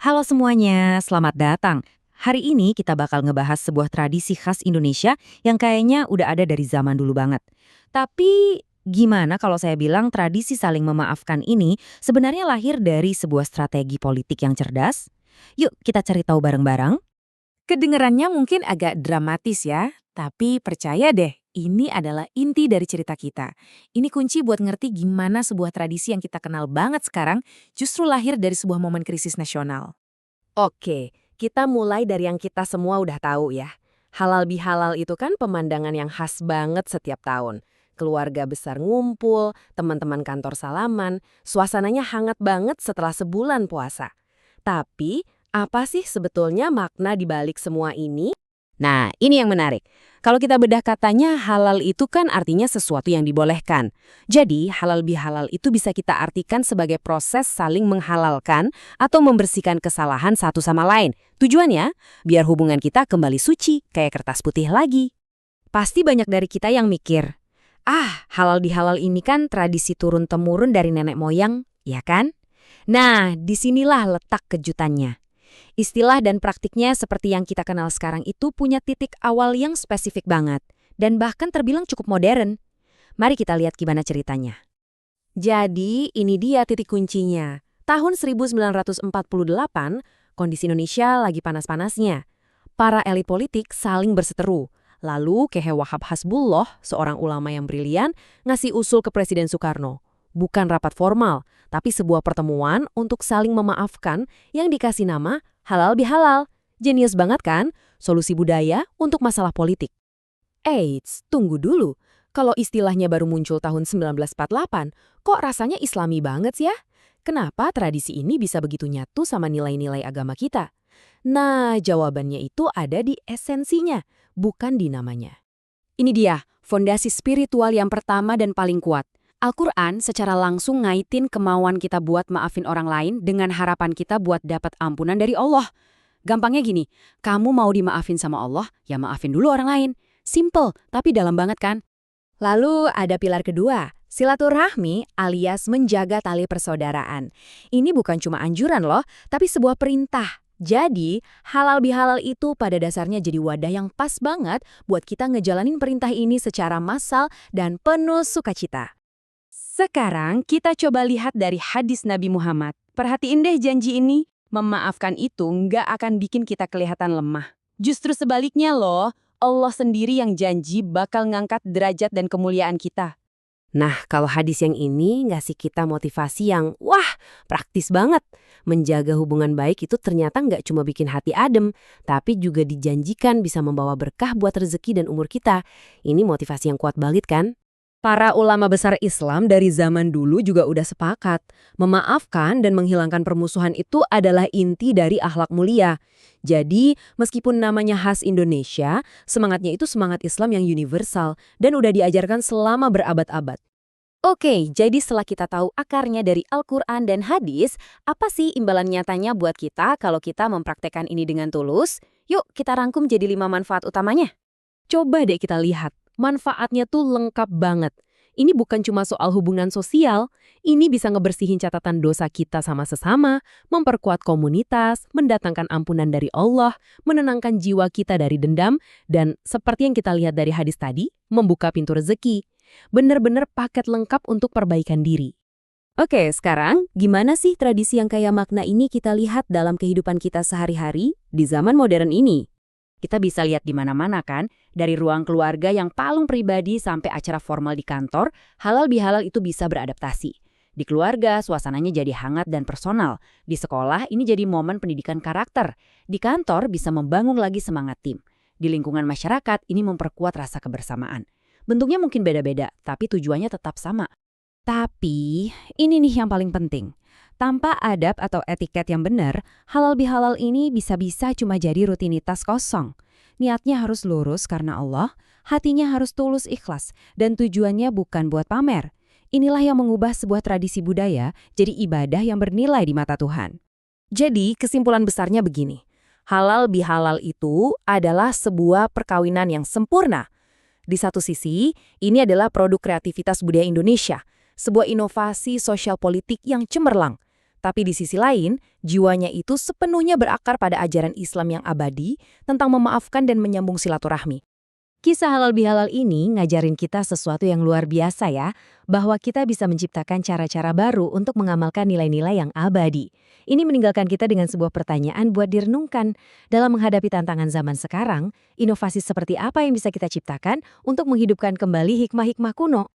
Halo semuanya, selamat datang. Hari ini kita bakal ngebahas sebuah tradisi khas Indonesia yang kayaknya udah ada dari zaman dulu banget. Tapi gimana kalau saya bilang tradisi saling memaafkan ini sebenarnya lahir dari sebuah strategi politik yang cerdas? Yuk kita cari tahu bareng-bareng. Kedengerannya mungkin agak dramatis ya, tapi percaya deh, ini adalah inti dari cerita kita. Ini kunci buat ngerti gimana sebuah tradisi yang kita kenal banget sekarang justru lahir dari sebuah momen krisis nasional. Oke, kita mulai dari yang kita semua udah tahu ya. Halal bihalal itu kan pemandangan yang khas banget setiap tahun. Keluarga besar ngumpul, teman-teman kantor salaman, suasananya hangat banget setelah sebulan puasa. Tapi, apa sih sebetulnya makna di balik semua ini? Nah, ini yang menarik. Kalau kita bedah katanya, halal itu kan artinya sesuatu yang dibolehkan. Jadi, halal bihalal itu bisa kita artikan sebagai proses saling menghalalkan atau membersihkan kesalahan satu sama lain. Tujuannya, biar hubungan kita kembali suci, kayak kertas putih lagi. Pasti banyak dari kita yang mikir, halal bihalal ini kan tradisi turun-temurun dari nenek moyang, ya kan? Nah, disinilah letak kejutannya. Istilah dan praktiknya seperti yang kita kenal sekarang itu punya titik awal yang spesifik banget dan bahkan terbilang cukup modern. Mari kita lihat gimana ceritanya. Jadi, ini dia titik kuncinya. Tahun 1948, kondisi Indonesia lagi panas-panasnya. Para elit politik saling berseteru. Lalu, Kehe Wahab Hasbullah, seorang ulama yang brilian, ngasih usul ke Presiden Soekarno. Bukan rapat formal, tapi sebuah pertemuan untuk saling memaafkan yang dikasih nama halal bihalal. Jenius banget kan? Solusi budaya untuk masalah politik. Eits, tunggu dulu. Kalau istilahnya baru muncul tahun 1948, kok rasanya islami banget sih ya? Kenapa tradisi ini bisa begitu nyatu sama nilai-nilai agama kita? Nah, jawabannya itu ada di esensinya, bukan di namanya. Ini dia, fondasi spiritual yang pertama dan paling kuat. Al-Quran secara langsung ngaitin kemauan kita buat maafin orang lain dengan harapan kita buat dapat ampunan dari Allah. Gampangnya gini, kamu mau dimaafin sama Allah, ya maafin dulu orang lain. Simple, tapi dalam banget kan? Lalu ada pilar kedua, silaturahmi alias menjaga tali persaudaraan. Ini bukan cuma anjuran loh, tapi sebuah perintah. Jadi, halal bihalal itu pada dasarnya jadi wadah yang pas banget buat kita ngejalanin perintah ini secara massal dan penuh sukacita. Sekarang kita coba lihat dari hadis Nabi Muhammad. Perhatiin deh janji ini, memaafkan itu nggak akan bikin kita kelihatan lemah. Justru sebaliknya loh, Allah sendiri yang janji bakal ngangkat derajat dan kemuliaan kita. Nah, kalau hadis yang ini ngasih kita motivasi yang, wah, praktis banget. Menjaga hubungan baik itu ternyata nggak cuma bikin hati adem, tapi juga dijanjikan bisa membawa berkah buat rezeki dan umur kita. Ini motivasi yang kuat banget kan? Para ulama besar Islam dari zaman dulu juga udah sepakat. Memaafkan dan menghilangkan permusuhan itu adalah inti dari akhlak mulia. Jadi, meskipun namanya khas Indonesia, semangatnya itu semangat Islam yang universal dan udah diajarkan selama berabad-abad. Oke, jadi setelah kita tahu akarnya dari Al-Quran dan hadis, apa sih imbalan nyatanya buat kita kalau kita mempraktekkan ini dengan tulus? Yuk kita rangkum jadi 5 manfaat utamanya. Coba deh kita lihat. Manfaatnya tuh lengkap banget. Ini bukan cuma soal hubungan sosial, ini bisa ngebersihin catatan dosa kita sama sesama, memperkuat komunitas, mendatangkan ampunan dari Allah, menenangkan jiwa kita dari dendam, dan seperti yang kita lihat dari hadis tadi, membuka pintu rezeki. Bener-bener paket lengkap untuk perbaikan diri. Oke, sekarang gimana sih tradisi yang kaya makna ini kita lihat dalam kehidupan kita sehari-hari di zaman modern ini? Kita bisa lihat di mana-mana kan, dari ruang keluarga yang paling pribadi sampai acara formal di kantor, halal bihalal itu bisa beradaptasi. Di keluarga, suasananya jadi hangat dan personal. Di sekolah, ini jadi momen pendidikan karakter. Di kantor, bisa membangun lagi semangat tim. Di lingkungan masyarakat, ini memperkuat rasa kebersamaan. Bentuknya mungkin beda-beda, tapi tujuannya tetap sama. Tapi, ini nih yang paling penting. Tanpa adab atau etiket yang benar, halal bihalal ini bisa-bisa cuma jadi rutinitas kosong. Niatnya harus lurus karena Allah, hatinya harus tulus ikhlas, dan tujuannya bukan buat pamer. Inilah yang mengubah sebuah tradisi budaya jadi ibadah yang bernilai di mata Tuhan. Jadi, kesimpulan besarnya begini. Halal bihalal itu adalah sebuah perkawinan yang sempurna. Di satu sisi, ini adalah produk kreativitas budaya Indonesia, sebuah inovasi sosial politik yang cemerlang. Tapi di sisi lain, jiwanya itu sepenuhnya berakar pada ajaran Islam yang abadi tentang memaafkan dan menyambung silaturahmi. Kisah halal bihalal ini ngajarin kita sesuatu yang luar biasa ya, bahwa kita bisa menciptakan cara-cara baru untuk mengamalkan nilai-nilai yang abadi. Ini meninggalkan kita dengan sebuah pertanyaan buat direnungkan. Dalam menghadapi tantangan zaman sekarang, inovasi seperti apa yang bisa kita ciptakan untuk menghidupkan kembali hikmah-hikmah kuno?